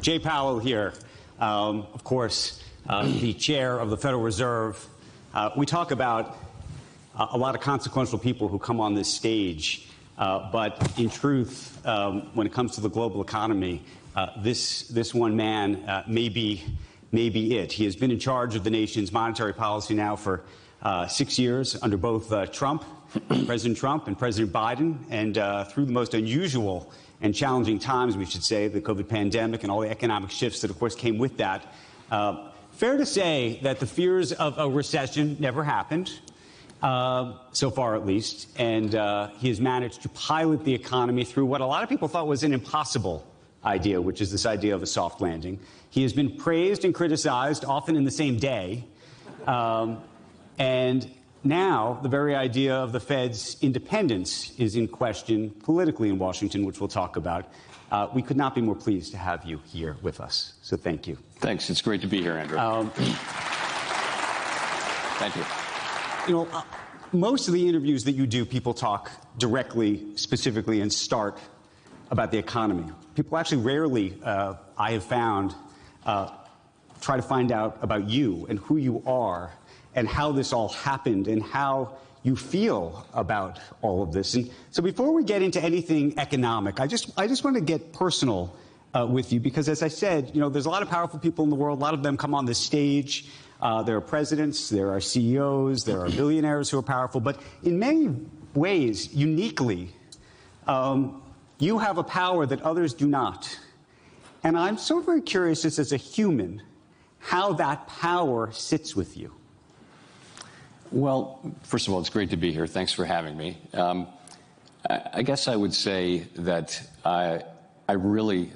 Jay Powell here, of course, the chair of the Federal Reserve. We talk about a lot of consequential people who come on this stage, but in truth, when it comes to the global economy, this one man may be it. He has been in charge of the nation's monetary policy now for 6 years under both President Trump and President Biden, and through the most unusual and challenging times, we should say, the COVID pandemic and all the economic shifts that, of course, came with that. Fair to say that the fears of a recession never happened, so far at least, and he has managed to pilot the economy through what a lot of people thought was an impossible idea, which is this idea of a soft landing. He has been praised and criticized, often in the same day, and now the very idea of the Fed's independence is in question politically in Washington, which we'll talk about. We could not be more pleased to have you here with us, so thank you. Thanks. It's great to be here, Andrew. Thank you. You know, most of the interviews that you do, people talk directly, specifically, and start about the economy. People actually rarely, I have found, try to find out about you and who you are and how this all happened and how you feel about all of this. And so before we get into anything economic, I just want to get personal with you, because as I said, you know, there's a lot of powerful people in the world. A lot of them come on this stage. There are presidents, there are CEOs, there are billionaires who are powerful. But in many ways, uniquely, you have a power that others do not. And I'm so very curious, just as a human, how that power sits with you. Well, first of all, it's great to be here. Thanks for having me. I guess I would say that I really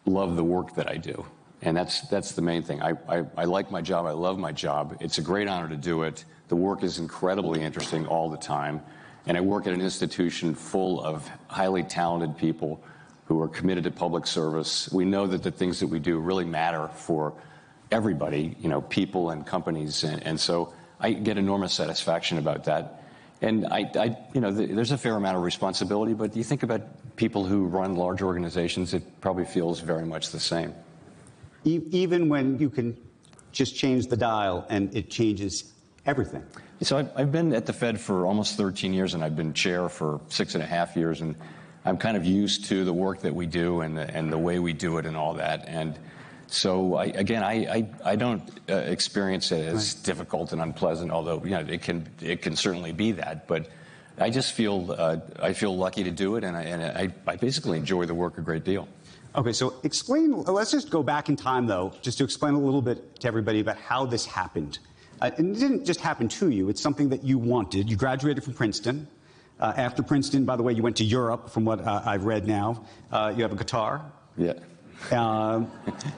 love the work that I do. And that's the main thing. I like my job. I love my job. It's a great honor to do it. The work is incredibly interesting all the time. And I work at an institution full of highly talented people who are committed to public service. We know that the things that we do really matter for everybody, you know, people and companies. And so I get enormous satisfaction about that. And you know, there's a fair amount of responsibility, but you think about people who run large organizations, it probably feels very much the same. Even when you can just change the dial and it changes everything. So I've been at the Fed for almost 13 years, and I've been chair for 6.5 years, and I'm kind of used to the work that we do and the way we do it and all that. And so I don't experience it as difficult and unpleasant, although you know it can certainly be that. But I just feel I feel lucky to do it, and I basically enjoy the work a great deal. Okay, so explain. Let's just go back in time, though, just to explain a little bit to everybody about how this happened. And it didn't just happen to you. It's something that you wanted. You graduated from Princeton. After Princeton, by the way, you went to Europe, from what I've read now. You have a guitar. Yeah.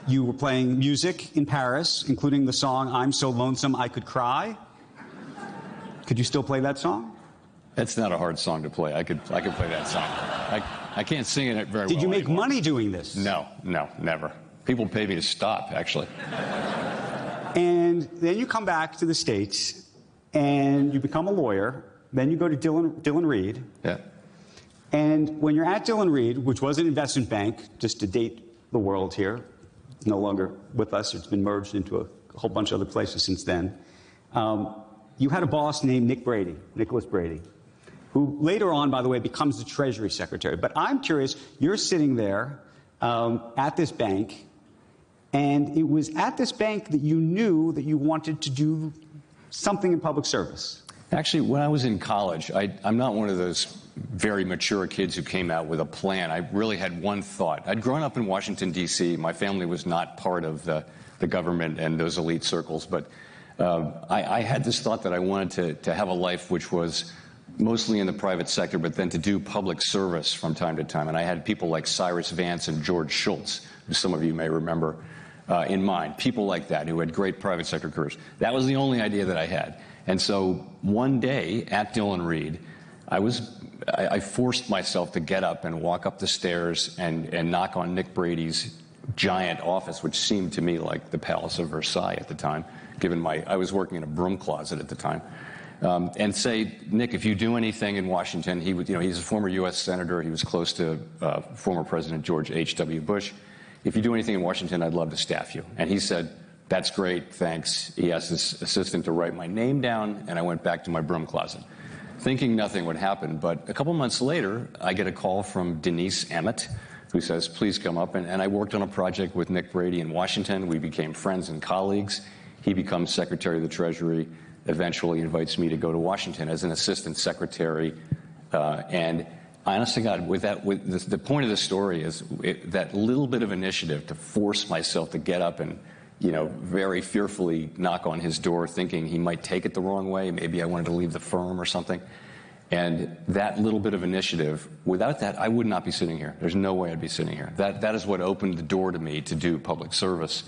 You were playing music in Paris, including the song "I'm So Lonesome I Could Cry." Could you still play that song? That's not a hard song to play. I could play that song. I can't sing it very well. Did you make anymore. money doing this? No, never. People pay me to stop, actually. And then you come back to the States, and you become a lawyer. Then you go to Dillon Reed. Yeah. And when you're at Dillon Reed, which was an investment bank, just to date the world here, no longer with us. It's been merged into a whole bunch of other places since then. You had a boss named Nicholas Brady, who later on, by the way, becomes the Treasury Secretary. But I'm curious, you're sitting there at this bank, and it was at this bank that you knew that you wanted to do something in public service. Actually, when I was in college, I'm not one of those very mature kids who came out with a plan. I really had one thought. I'd grown up in Washington, D.C. My family was not part of the government and those elite circles, but I had this thought that I wanted to have a life which was mostly in the private sector, but then to do public service from time to time. And I had people like Cyrus Vance and George Shultz, who some of you may remember, in mind. People like that who had great private sector careers. That was the only idea that I had. And so one day at Dillon Reed, I forced myself to get up and walk up the stairs and knock on Nick Brady's giant office, which seemed to me like the Palace of Versailles at the time, given I was working in a broom closet at the time, and say, Nick, if you do anything in Washington, he's a former U.S. Senator. He was close to former President George H.W. Bush. if you do anything in Washington, I'd love to staff you. And he said, that's great, thanks. He asked his assistant to write my name down, and I went back to my broom closet, thinking nothing would happen. But a couple months later, I get a call from Denise Emmett, who says, please come up. And I worked on a project with Nick Brady in Washington. We became friends and colleagues. He becomes Secretary of the Treasury, eventually invites me to go to Washington as an assistant secretary. And honest to God, the point of the story is that little bit of initiative to force myself to get up and, very fearfully knock on his door, thinking he might take it the wrong way. Maybe I wanted to leave the firm or something. And that little bit of initiative, without that, I would not be sitting here. There's no way I'd be sitting here. That is what opened the door to me to do public service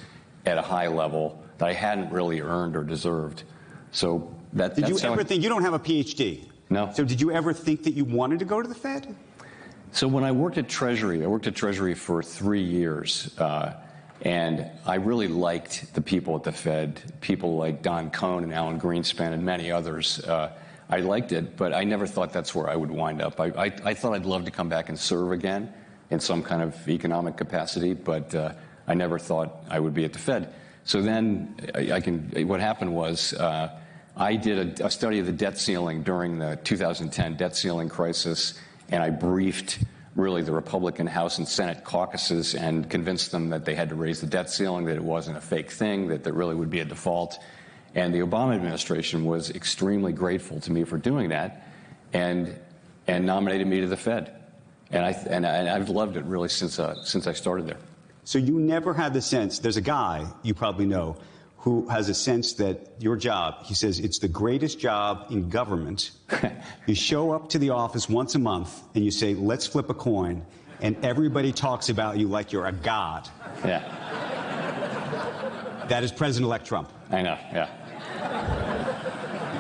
at a high level that I hadn't really earned or deserved. So did you ever think, you don't have a PhD? No. So did you ever think that you wanted to go to the Fed? So when I worked at Treasury for 3 years. And I really liked the people at the Fed, people like Don Cohn and Alan Greenspan and many others. I liked it, but I never thought that's where I would wind up. I thought I'd love to come back and serve again in some kind of economic capacity, but I never thought I would be at the Fed. So then what happened was I did a study of the debt ceiling during the 2010 debt ceiling crisis, and I briefed really the Republican House and Senate caucuses and convinced them that they had to raise the debt ceiling, that it wasn't a fake thing, that there really would be a default. And the Obama administration was extremely grateful to me for doing that and nominated me to the Fed. And I've loved it really since I started there. So you never had the sense, there's a guy you probably know who has a sense that your job, he says, it's the greatest job in government. You show up to the office once a month and you say, let's flip a coin, and everybody talks about you like you're a god. Yeah. That is President-elect Trump. I know, yeah.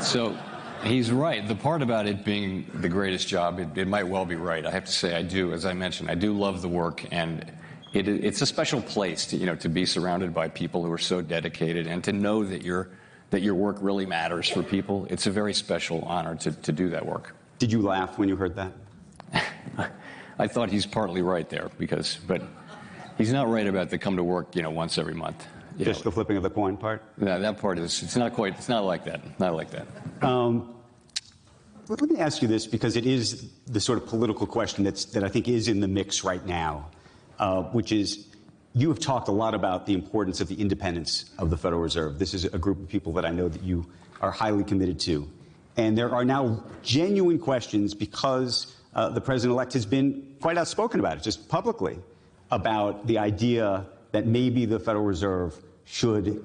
So he's right. The part about it being the greatest job, it might well be right. I have to say I do, as I mentioned, I do love the work, and it's a special place to be surrounded by people who are so dedicated and to know that your work really matters for people. It's a very special honor to do that work. Did you laugh when you heard that? I thought he's partly right there but he's not right about the come to work, once every month. Just the flipping of the coin part? No, that part it's not like that. Not like that. Let me ask you this, because it is the sort of political question that I think is in the mix right now. Which is, you have talked a lot about the importance of the independence of the Federal Reserve. This is a group of people that I know that you are highly committed to. And there are now genuine questions, because the president-elect has been quite outspoken about it, just publicly, about the idea that maybe the Federal Reserve should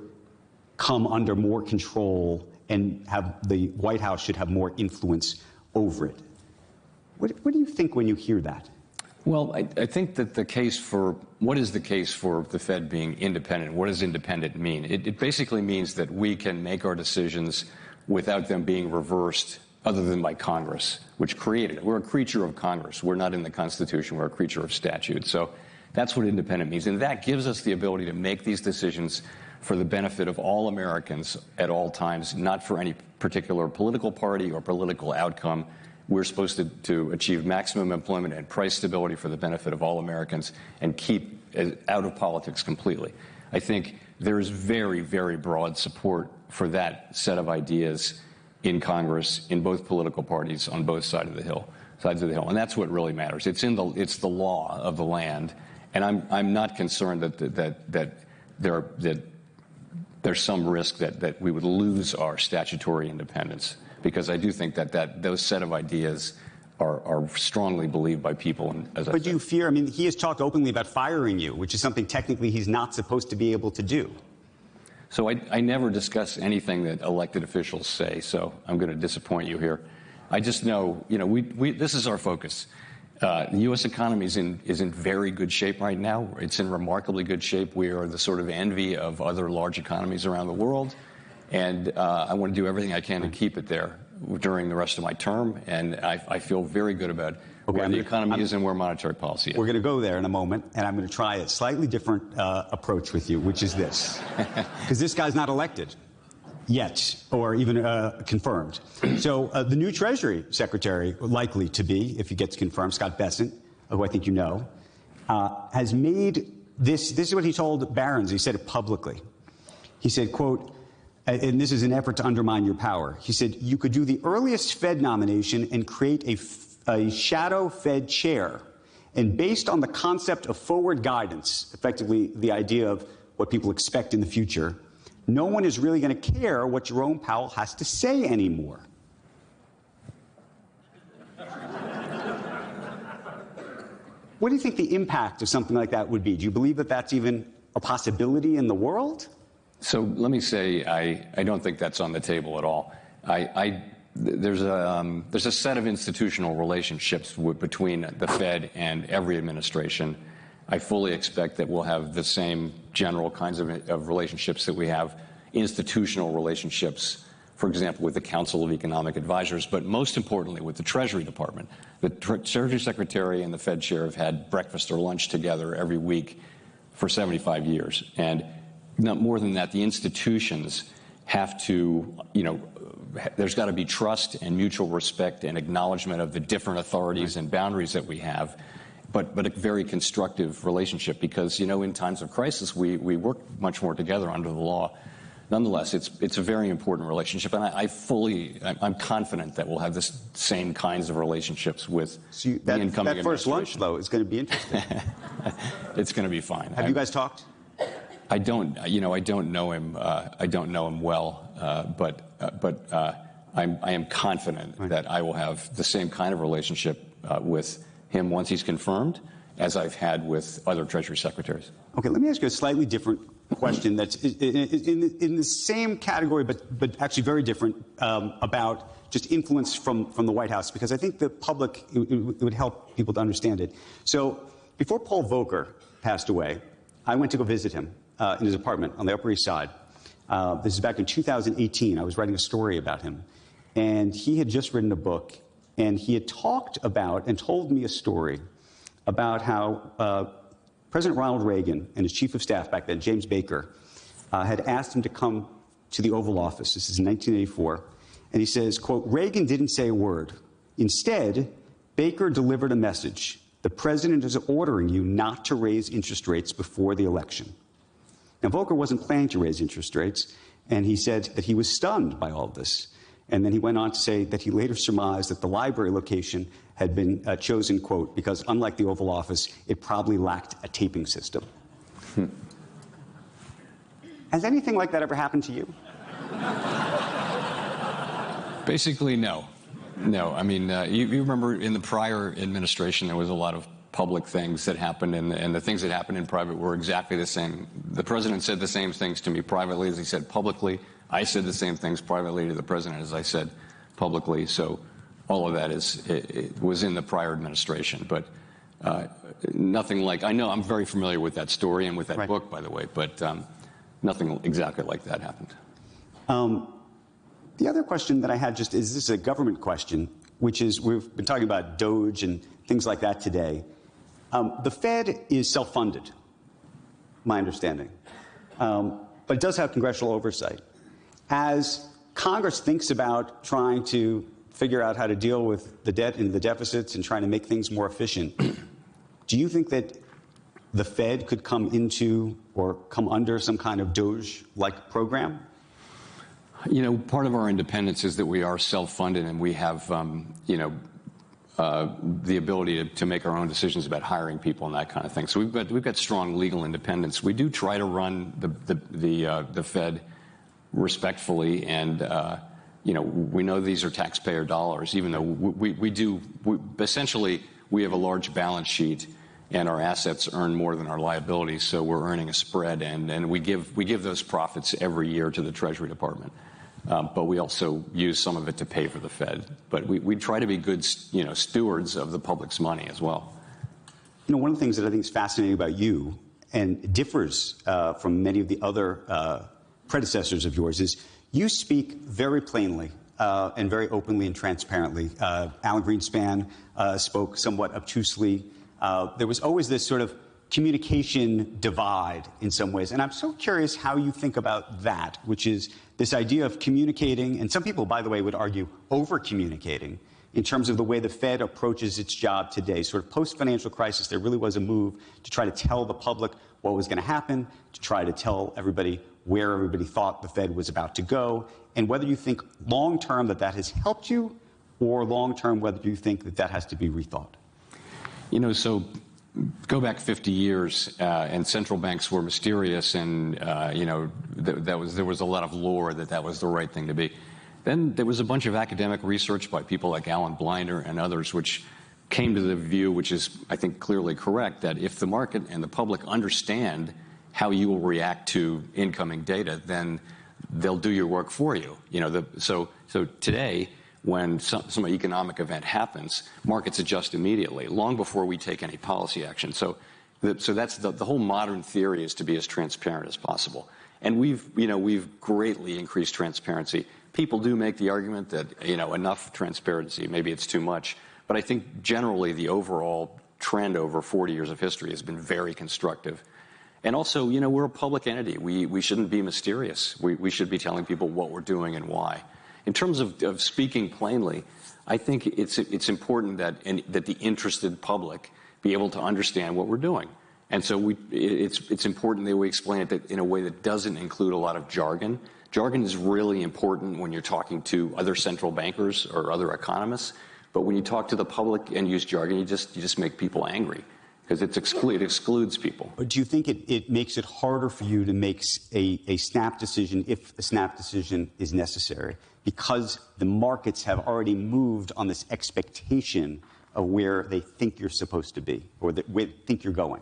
come under more control and the White House should have more influence over it. What do you think when you hear that? Well, I think that what is the case for the Fed being independent? What does independent mean? It basically means that we can make our decisions without them being reversed, other than by Congress, which created it. We're a creature of Congress. We're not in the Constitution. We're a creature of statute. So that's what independent means. And that gives us the ability to make these decisions for the benefit of all Americans at all times, not for any particular political party or political outcome. We're supposed to achieve maximum employment and price stability for the benefit of all Americans and keep out of politics completely. I think there is very, very broad support for that set of ideas in Congress, in both political parties, on both sides of the hill. And that's what really matters. It's the law of the land, and I'm not concerned that there's some risk that we would lose our statutory independence, because I do think that those set of ideas are strongly believed by people. But do you fear, I mean, he has talked openly about firing you, which is something technically he's not supposed to be able to do. So I never discuss anything that elected officials say, so I'm going to disappoint you here. I just know, this is our focus. The U.S. economy is in very good shape right now. It's in remarkably good shape. We are the sort of envy of other large economies around the world. And I want to do everything I can to keep it there during the rest of my term. And I feel very good about where the economy is and where monetary policy is. We're going to go there in a moment, and I'm going to try a slightly different approach with you, which is this. Because this guy's not elected yet, or even confirmed. So the new Treasury Secretary, likely to be, if he gets confirmed, Scott Bessent, who I think you know, has made This is what he told Barron's. He said it publicly. He said, quote, and this is an effort to undermine your power. He said, you could do the earliest Fed nomination and create a shadow Fed chair. And based on the concept of forward guidance, effectively the idea of what people expect in the future, no one is really going to care what Jerome Powell has to say anymore. What do you think the impact of something like that would be? Do you believe that that's even a possibility in the world? So let me say, I don't think that's on the table at all. There's a set of institutional relationships between the Fed and every administration. I fully expect that we'll have the same general kinds of relationships that we have, institutional relationships, for example, with the Council of Economic Advisors, but most importantly with the Treasury Department. The Treasury Secretary and the Fed Chair have had breakfast or lunch together every week for 75 years. And not more than that, the institutions have to, there's got to be trust and mutual respect and acknowledgement of the different authorities and boundaries that we have, but a very constructive relationship because, in times of crisis, we work much more together under the law. Nonetheless, it's a very important relationship, and I'm confident that we'll have the same kinds of relationsps with the incoming administration. That first lunch, though, is going to be interesting. It's going to be fine. Have you guys talked? I don't know him. I don't know him well, but I am confident that I will have the same kind of relationship with him once he's confirmed as I've had with other Treasury secretaries. Okay, let me ask you a slightly different question that's in the same category, but actually very different, about just influence from the White House, because I think the public, it would help people to understand it. So before Paul Volcker passed away, I went to go visit him in his apartment on the Upper East Side. This is back in 2018. I was writing a story about him, and he had just written a book, and he had talked about and told me a story about how President Ronald Reagan and his chief of staff back then, James Baker, had asked him to come to the Oval Office. This is in 1984. And he says, quote, Reagan didn't say a word. Instead, Baker delivered a message. The president is ordering you not to raise interest rates before the election. Now, Volcker wasn't planning to raise interest rates, and he said that he was stunned by all of this. And then he went on to say that he later surmised that the library location had been chosen, quote, because unlike the Oval Office, it probably lacked a taping system. Has anything like that ever happened to you? Basically, no. No. I mean, you remember in the prior administration, there was a lot of public things that happened, and the things that happened in private were exactly the same. The president said the same things to me privately as he said publicly. I said the same things privately to the president as I said publicly. So all of that it was in the prior administration. But nothing like, I know I'm very familiar with that story and with that book, by the way, but nothing exactly like that happened. The other question that I had just is, this is a government question, which is, we've been talking about DOGE and things like that today. The Fed is self-funded, my understanding, but it does have congressional oversight. As Congress thinks about trying to figure out how to deal with the debt and the deficits and trying to make things more efficient, do you think that the Fed could come into or come under some kind of DOGE-like program? Part of our independence is that we are self-funded and we have, the ability to make our own decisions about hiring people and that kind of thing. So we've got strong legal independence. We do try to run the Fed respectfully, and we know these are taxpayer dollars, even though essentially we have a large balance sheet and our assets earn more than our liabilities, so we're earning a spread, and we give those profits every year to the Treasury Department. But we also use some of it to pay for the Fed. But we try to be good, stewards of the public's money as well. One of the things that I think is fascinating about you, and differs from many of the other predecessors of yours, is you speak very plainly and very openly and transparently. Alan Greenspan spoke somewhat obtusely. There was always this sort of communication divide in some ways. And I'm so curious how you think about that, which is this idea of communicating, and some people, by the way, would argue over-communicating, in terms of the way the Fed approaches its job today. Sort of post-financial crisis, there really was a move to try to tell the public what was going to happen, to try to tell everybody where everybody thought the Fed was about to go, and whether you think long-term that that has helped you, or long-term whether you think that that has to be rethought. You know, so go back 50 years, and central banks were mysterious, and you know, there was a lot of lore that that was the right thing to be. Then there was a bunch of academic research by people like Alan Blinder and others, which came to the view, which is, I think, clearly correct, that if the market and the public understand how you will react to incoming data, then they'll do your work for you. You know, so today, when some economic event happens, markets adjust immediately, long before we take any policy action. So that's the whole modern theory, is to be as transparent as possible. And we've greatly increased transparency. People do make the argument that, you know, enough transparency, maybe it's too much. But I think generally the overall trend over 40 years of history has been very constructive. And also, you know, we're a public entity. We shouldn't be mysterious. We should be telling people what we're doing and why. In terms of speaking plainly, I think it's important that the interested public be able to understand what we're doing. And so it's important that we explain it in a way that doesn't include a lot of jargon. Jargon is really important when you're talking to other central bankers or other economists. But when you talk to the public and use jargon, you just make people angry, because it excludes people. But do you think it makes it harder for you to make a snap decision, if a snap decision is necessary, because the markets have already moved on this expectation of where they think you're supposed to be, or where they think you're going?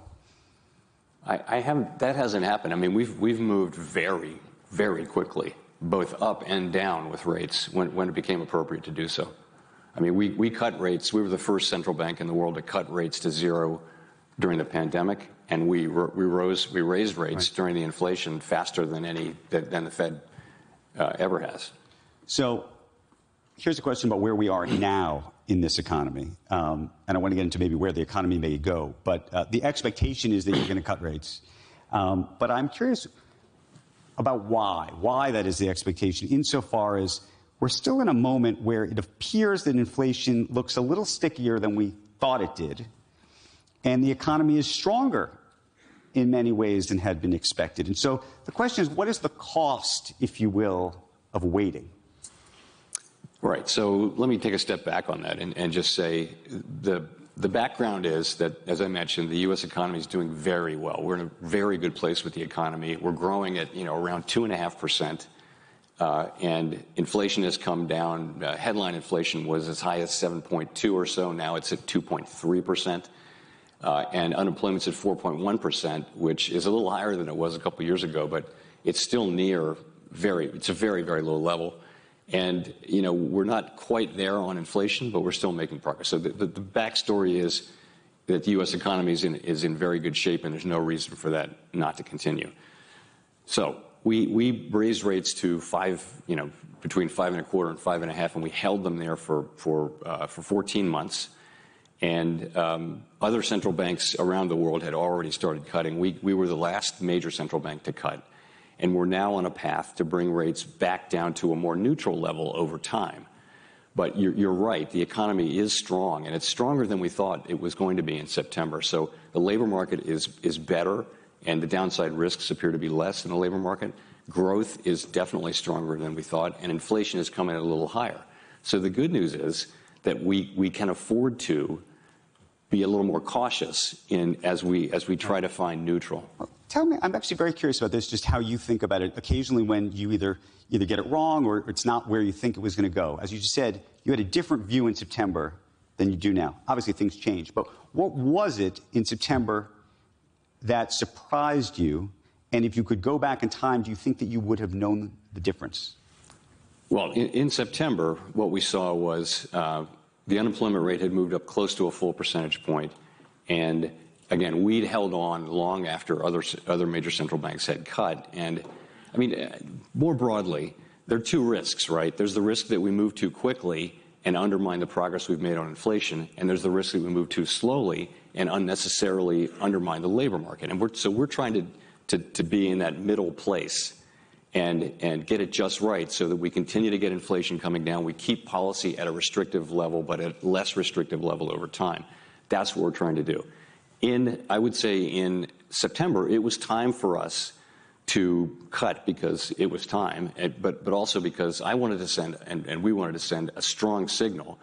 That hasn't happened. I mean, we've moved very, very quickly, both up and down with rates when it became appropriate to do so. I mean, we cut rates. We were the first central bank in the world to cut rates to zero during the pandemic, and we raised rates during the inflation faster than the Fed ever has. So here's a question about where we are now in this economy. And I want to get into maybe where the economy may go. But the expectation is that you're going to cut rates. But I'm curious about why that is the expectation, insofar as we're still in a moment where it appears that inflation looks a little stickier than we thought it did, and the economy is stronger in many ways than had been expected. And so the question is, what is the cost, if you will, of waiting? Right. So let me take a step back on that and just say the background is that, as I mentioned, the U.S. economy is doing very well. We're in a very good place with the economy. We're growing at, around 2.5%. And inflation has come down. Headline inflation was as high as 7.2 or so. Now it's at 2.3%. And unemployment's at 4.1%, which is a little higher than it was a couple years ago, but it's still it's a very, very low level. And, we're not quite there on inflation, but we're still making progress. So the backstory is that the U.S. economy is in very good shape, and there's no reason for that not to continue. So we raised rates to between 5.25 and 5.5, and we held them there for 14 months. And other central banks around the world had already started cutting. We were the last major central bank to cut. And we're now on a path to bring rates back down to a more neutral level over time. But you're right, the economy is strong, and it's stronger than we thought it was going to be in September. So the labor market is better, and the downside risks appear to be less in the labor market. Growth is definitely stronger than we thought, and inflation is coming in a little higher. So the good news is that we can afford to be a little more cautious as we try to find neutral. Well, tell me, I'm actually very curious about this, just how you think about it. Occasionally when you either get it wrong or it's not where you think it was going to go. As you just said, you had a different view in September than you do now. Obviously, things change. But what was it in September that surprised you? And if you could go back in time, do you think that you would have known the difference? Well, in September, what we saw was the unemployment rate had moved up close to a full percentage point. And again, we'd held on long after other major central banks had cut. And I mean, more broadly, there are two risks, right? There's the risk that we move too quickly and undermine the progress we've made on inflation. And there's the risk that we move too slowly and unnecessarily undermine the labor market. And we're trying to be in that middle place. and get it just right so that we continue to get inflation coming down. We keep policy at a restrictive level, but at a less restrictive level over time. That's what we're trying to do. I would say in September, it was time for us to cut because it was time, but also because I wanted to send, and we wanted to send a strong signal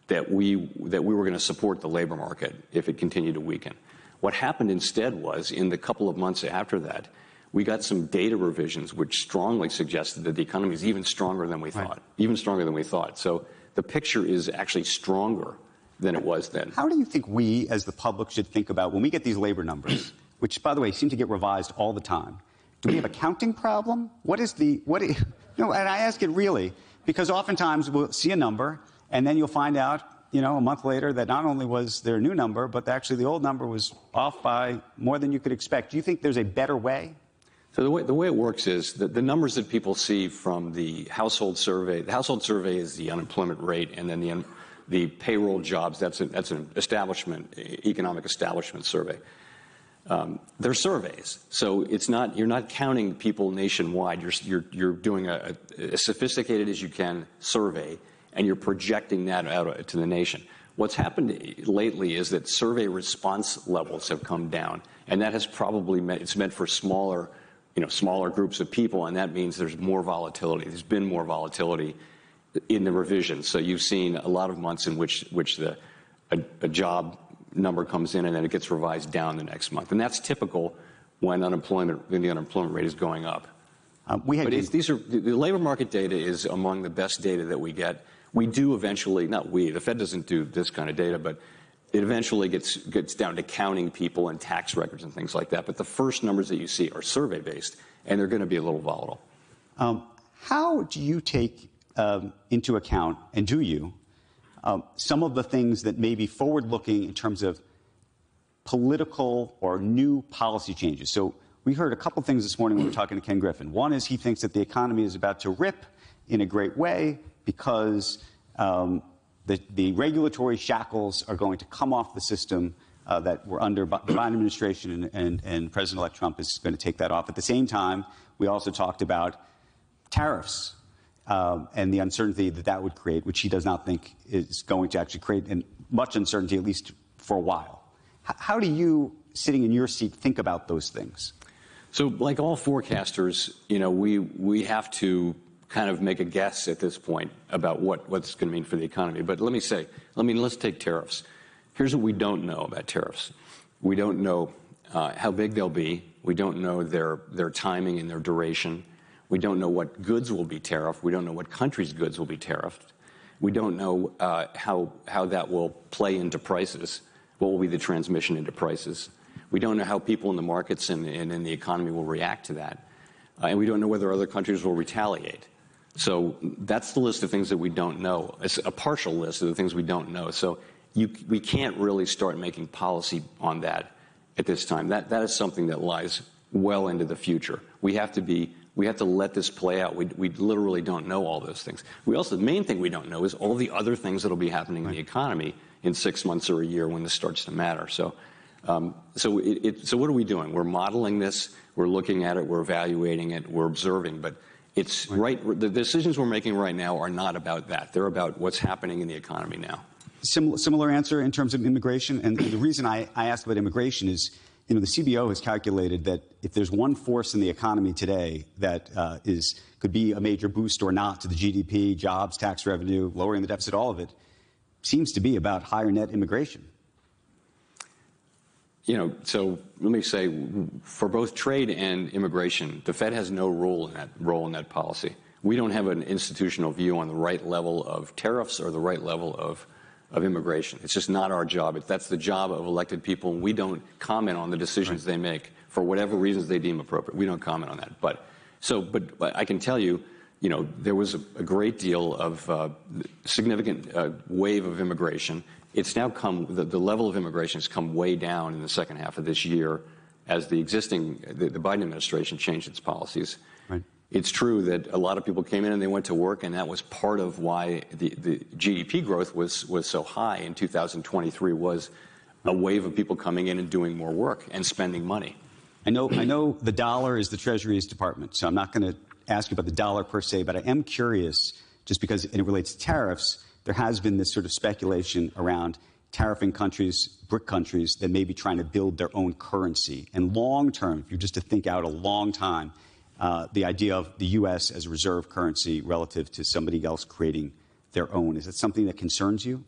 that we were going to support the labor market if it continued to weaken. What happened instead was, in the couple of months after that, we got some data revisions which strongly suggested that the economy is even stronger than we thought, even stronger than we thought. So the picture is actually stronger than it was then. How do you think we, as the public, should think about when we get these labor numbers, which, by the way, seem to get revised all the time? Do we have a counting problem? And I ask it really because oftentimes we'll see a number and then you'll find out, a month later that not only was there a new number, but actually the old number was off by more than you could expect. Do you think there's a better way? So the way it works is that the numbers that people see from the household survey is the unemployment rate, and then the payroll jobs, that's an economic establishment survey. They're surveys, so you're not counting people nationwide. You're doing as sophisticated as you can survey, and you're projecting that out to the nation. What's happened lately is that survey response levels have come down, and that has probably meant for smaller groups of people, and that means there's more volatility. There's been more volatility in the revisions. So you've seen a lot of months in which a job number comes in and then it gets revised down the next month, and that's typical when the unemployment rate is going up. The labor market data is among the best data that we get. We do eventually, the Fed doesn't do this kind of data, but it eventually gets down to counting people and tax records and things like that. But the first numbers that you see are survey-based, and they're going to be a little volatile. How do you take into account, and do you, some of the things that may be forward-looking in terms of political or new policy changes? So we heard a couple things this morning when we were talking to Ken Griffin. One is he thinks that the economy is about to rip in a great way because the regulatory shackles are going to come off the system that were under the Biden administration, and President-elect Trump is going to take that off. At the same time, we also talked about tariffs and the uncertainty that would create, which he does not think is going to actually create much uncertainty, at least for a while. How do you, sitting in your seat, think about those things? So like all forecasters, we have to kind of make a guess at this point about what's going to mean for the economy. But let's take tariffs. Here's what we don't know about tariffs. We don't know how big they'll be. We don't know their timing and their duration. We don't know what goods will be tariffed. We don't know what countries' goods will be tariffed. We don't know how that will play into prices. What will be the transmission into prices? We don't know how people in the markets and in the economy will react to that. And we don't know whether other countries will retaliate. So that's the list of things that we don't know. It's a partial list of the things we don't know. So we can't really start making policy on that at this time. That is something that lies well into the future. We have to let this play out. We literally don't know all those things. The main thing we don't know is all the other things that will be happening in the economy in 6 months or a year when this starts to matter. So what are we doing? We're modeling this. We're looking at it. We're evaluating it. We're observing. But the decisions we're making right now are not about that. They're about what's happening in the economy now. Similar answer in terms of immigration. And the reason I asked about immigration is, the CBO has calculated that if there's one force in the economy today that could be a major boost or not to the GDP, jobs, tax revenue, lowering the deficit, all of it, seems to be about higher net immigration. So let me say, for both trade and immigration, the Fed has no role in that policy. We don't have an institutional view on the right level of tariffs or the right level of immigration. It's just not our job. That's the job of elected people, and we don't comment on the decisions they make for whatever reasons they deem appropriate. We don't comment on that. But I can tell you, there was a great deal of significant wave of immigration. It's now the level of immigration has come way down in the second half of this year as the Biden administration changed its policies. Right. It's true that a lot of people came in and they went to work, and that was part of why the GDP growth was so high in 2023, was a wave of people coming in and doing more work and spending money. I know the dollar is the Treasury's department, so I'm not going to ask you about the dollar per se, but I am curious, just because it relates to tariffs, there has been this sort of speculation around tariffing countries, BRIC countries, that may be trying to build their own currency. And long term, if you're just to think out a long time, the idea of the U.S. as a reserve currency relative to somebody else creating their own, is that something that concerns you?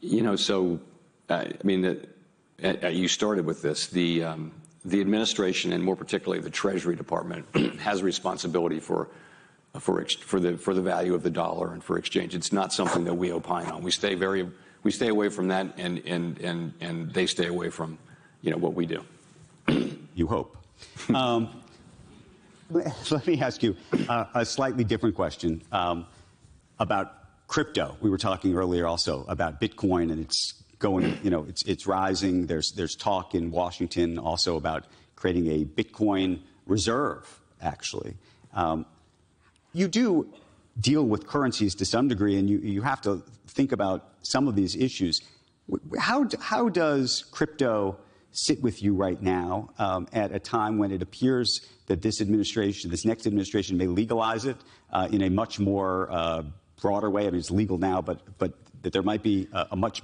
You know, so, I mean, you started with this. The administration, and more particularly the Treasury Department, has responsibility for the value of the dollar and for exchange. It's not something that we opine on. We stay away from that, and they stay away from, you know, what we do. You hope. Let me ask you a slightly different question about crypto. We were talking earlier also about Bitcoin, and it's going, you know, it's rising. There's talk in Washington also about creating a Bitcoin reserve, actually. You do deal with currencies to some degree, and you have to think about some of these issues. How does crypto sit with you right now at a time when it appears that this next administration may legalize it in a much more broader way? I mean, it's legal now, but that there might be a much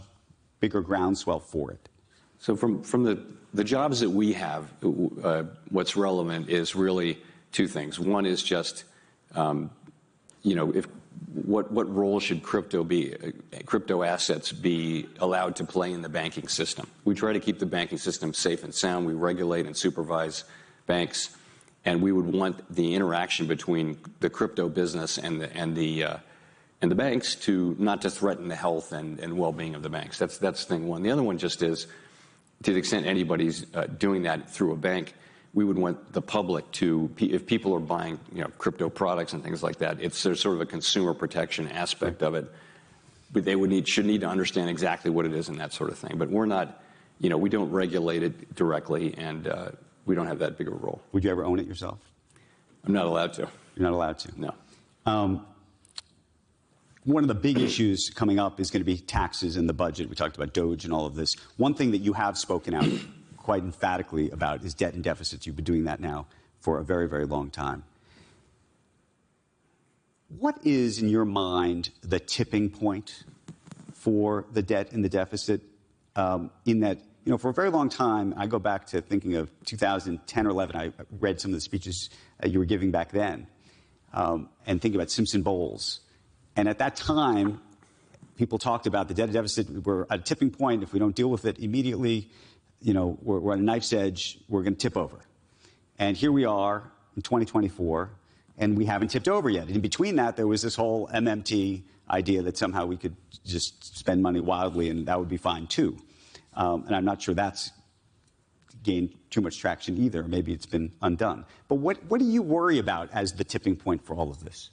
bigger groundswell for it. So from the jobs that we have, what's relevant is really two things. One is just, you know, what role should crypto assets be allowed to play in the banking system? We try to keep the banking system safe and sound. We regulate and supervise banks, and we would want the interaction between the crypto business and the banks to not to threaten the health and well-being of the banks. That's thing one. The other one just is, to the extent anybody's doing that through a bank, we would want the public to, if people are buying, you know, crypto products and things like that, there's sort of a consumer protection aspect of it. But they should need to understand exactly what it is and that sort of thing. But we're not, you know, we don't regulate it directly, and we don't have that big of a role. Would you ever own it yourself? I'm not allowed to. You're not allowed to? No. One of the big issues coming up is going to be taxes in the budget. We talked about DOGE and all of this. One thing that you have spoken out quite emphatically about is debt and deficits. You've been doing that now for a very, very long time. What is, in your mind, the tipping point for the debt and the deficit? In that, you know, for a very long time, I go back to thinking of 2010 or 11. I read some of the speeches you were giving back then, and thinking about Simpson Bowles. And at that time, people talked about the debt deficit. We're at a tipping point. If we don't deal with it immediately, you know, we're on a knife's edge. We're going to tip over. And here we are in 2024, and we haven't tipped over yet. In between that, there was this whole MMT idea that somehow we could just spend money wildly, and that would be fine, too. And I'm not sure that's gained too much traction either. Maybe it's been undone. But what do you worry about as the tipping point for all of this?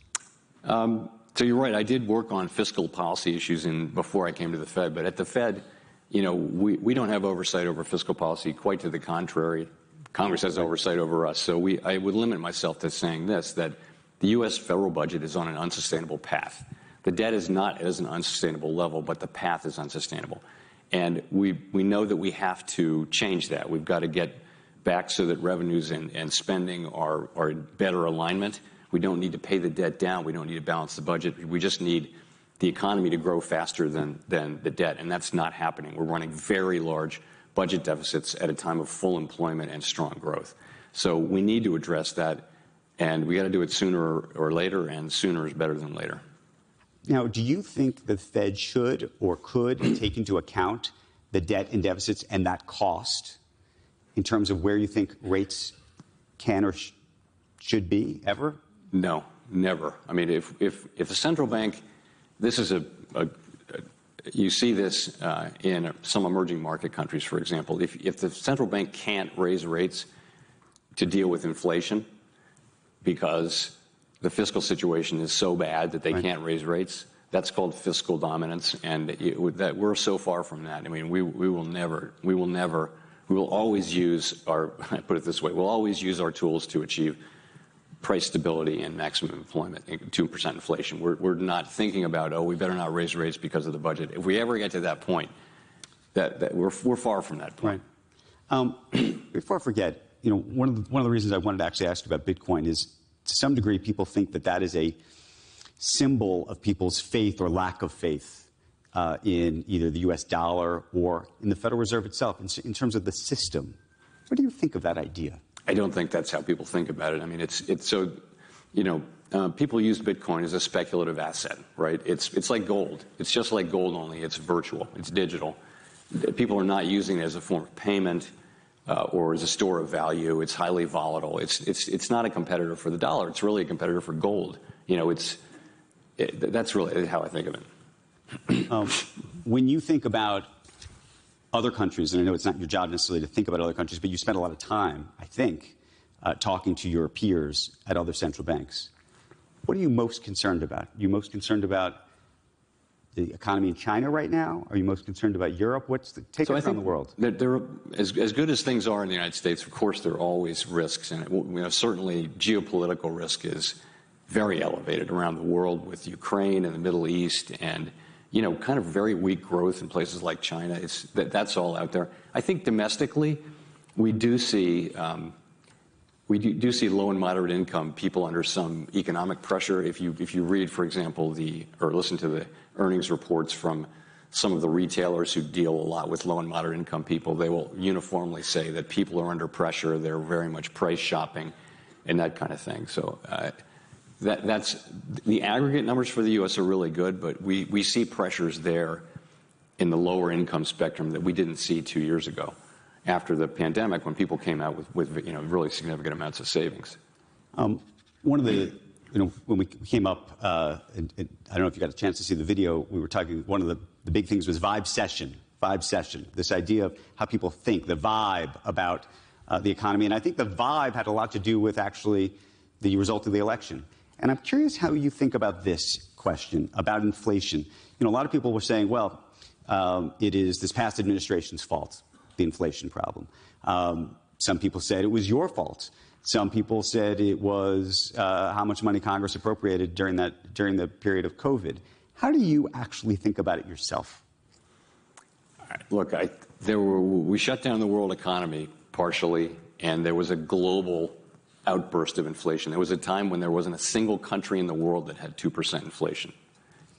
So you're right. I did work on fiscal policy issues before I came to the Fed. But at the Fed, you know, we don't have oversight over fiscal policy. Quite to the contrary, Congress has oversight over us. So I would limit myself to saying this, that the U.S. federal budget is on an unsustainable path. The debt is not at an unsustainable level, but the path is unsustainable. And we know that we have to change that. We've got to get back so that revenues and spending are in better alignment. We don't need to pay the debt down. We don't need to balance the budget. We just need the economy to grow faster than the debt, and that's not happening. We're running very large budget deficits at a time of full employment and strong growth. So we need to address that, and we got to do it sooner or later, and sooner is better than later. Now, do you think the Fed should or could take into account the debt and deficits and that cost in terms of where you think rates can or should be ever? No, never. I mean, if the central bank, this is you see this in some emerging market countries, for example. If the central bank can't raise rates to deal with inflation because the fiscal situation is so bad that they can't raise rates, that's called fiscal dominance, and that we're so far from that. I mean, we will always use put it this way, we'll always use our tools to achieve price stability and maximum employment, 2% inflation. We're not thinking about, we better not raise rates because of the budget. If we ever get to that point, that we're far from that point. Right. Before I forget, you know, one of the reasons I wanted to actually ask you about Bitcoin is to some degree, people think that that is a symbol of people's faith or lack of faith in either the U.S. dollar or in the Federal Reserve itself, in terms of the system. What do you think of that idea? I don't think that's how people think about it. I mean, it's so, people use Bitcoin as a speculative asset, right? It's like gold. It's just like gold, only it's virtual. It's digital. People are not using it as a form of payment or as a store of value. It's highly volatile. It's not a competitor for the dollar. It's really a competitor for gold. That's really how I think of it. When you think about other countries, and I know it's not your job necessarily to think about other countries, but you spend a lot of time, I think, talking to your peers at other central banks. What are you most concerned about? Are you most concerned about the economy in China right now? Are you most concerned about Europe? Take us around the world. There, as good as things are in the United States, of course, there are always risks. And certainly geopolitical risk is very elevated around the world with Ukraine and the Middle East and, kind of very weak growth in places like China. That's all out there. I think domestically, we do see low and moderate income people under some economic pressure. If you read, for example, or listen to the earnings reports from some of the retailers who deal a lot with low and moderate income people, they will uniformly say that people are under pressure. They're very much price shopping and that kind of thing. So that's the aggregate numbers for the U.S. are really good, but we see pressures there in the lower income spectrum that we didn't see 2 years ago after the pandemic, when people came out with really significant amounts of savings. One of the, when we came up, and I don't know if you got a chance to see the video, we were talking, one of the big things was vibe session, this idea of how people think, the vibe about the economy. And I think the vibe had a lot to do with actually the result of the election. And I'm curious how you think about this question, about inflation. A lot of people were saying, well, it is this past administration's fault, the inflation problem. Some people said it was your fault. Some people said it was how much money Congress appropriated during the period of COVID. How do you actually think about it yourself? Look, we shut down the world economy partially, and there was a global outburst of inflation. There was a time when there wasn't a single country in the world that had 2% inflation.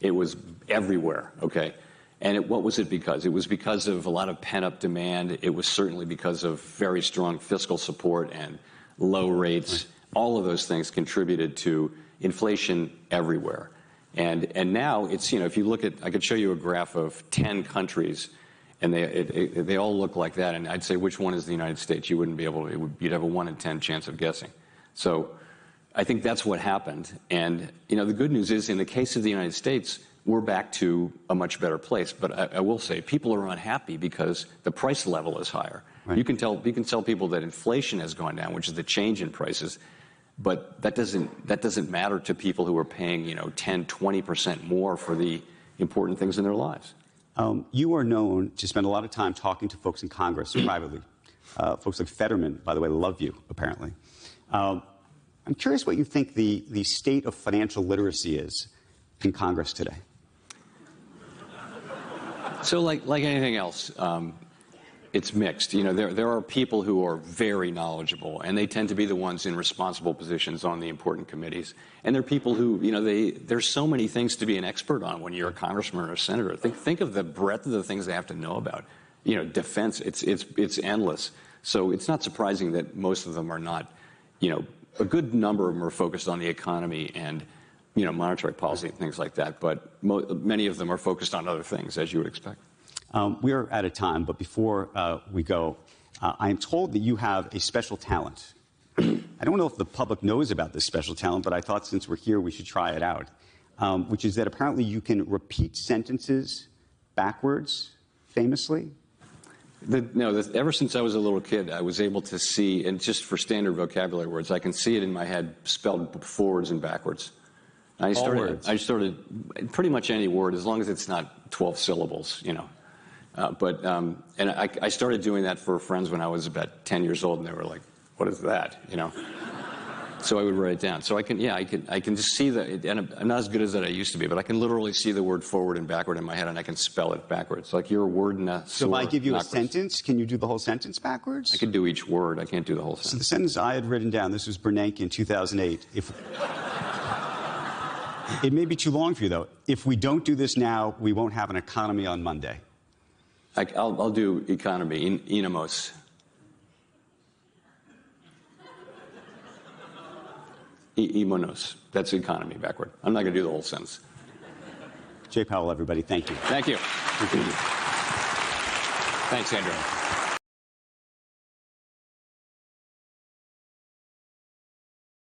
It was everywhere, okay? And what was it because? It was because of a lot of pent-up demand. It was certainly because of very strong fiscal support and low rates. All of those things contributed to inflation everywhere. And now it's, if you look at, I could show you a graph of 10 countries, and they all look like that. And I'd say, which one is the United States? You wouldn't be able to, you'd have a 1 in 10 chance of guessing. So I think that's what happened. And, the good news is, in the case of the United States, we're back to a much better place. But I will say, people are unhappy because the price level is higher. Right. You can tell people that inflation has gone down, which is the change in prices, but that doesn't matter to people who are paying 10, 20% more for the important things in their lives. You are known to spend a lot of time talking to folks in Congress privately. Folks like Fetterman, by the way, love you, apparently. I'm curious what you think the state of financial literacy is in Congress today. So like anything else, it's mixed. There are people who are very knowledgeable, and they tend to be the ones in responsible positions on the important committees. And there are people who, there's so many things to be an expert on when you're a congressman or a senator. Think of the breadth of the things they have to know about. Defense, it's endless. So it's not surprising that most of them are not, a good number of them are focused on the economy and, monetary policy and things like that. But many of them are focused on other things, as you would expect. We are out of time, but before we go, I am told that you have a special talent. I don't know if the public knows about this special talent, but I thought since we're here, we should try it out, which is that apparently you can repeat sentences backwards, famously. Ever since I was a little kid, I was able to see, and just for standard vocabulary words, I can see it in my head spelled forwards and backwards. I started pretty much any word, as long as it's not 12 syllables, and I started doing that for friends when I was about 10 years old, and they were like, "What is that?" So I would write it down. So I can just see and I'm not as good as that I used to be, but I can literally see the word forward and backward in my head, and I can spell it backwards. Like your word in a So if I give you a sentence, can you do the whole sentence backwards? I could do each word. I can't do the whole sentence. So the sentence I had written down, this was Bernanke in 2008. It may be too long for you, though. If we don't do this now, we won't have an economy on Monday. I'll do economy, inamos. Imonos. That's economy backward. I'm not going to do the whole sentence. Jay Powell, everybody, thank you. Thank you. Thanks, Andrew.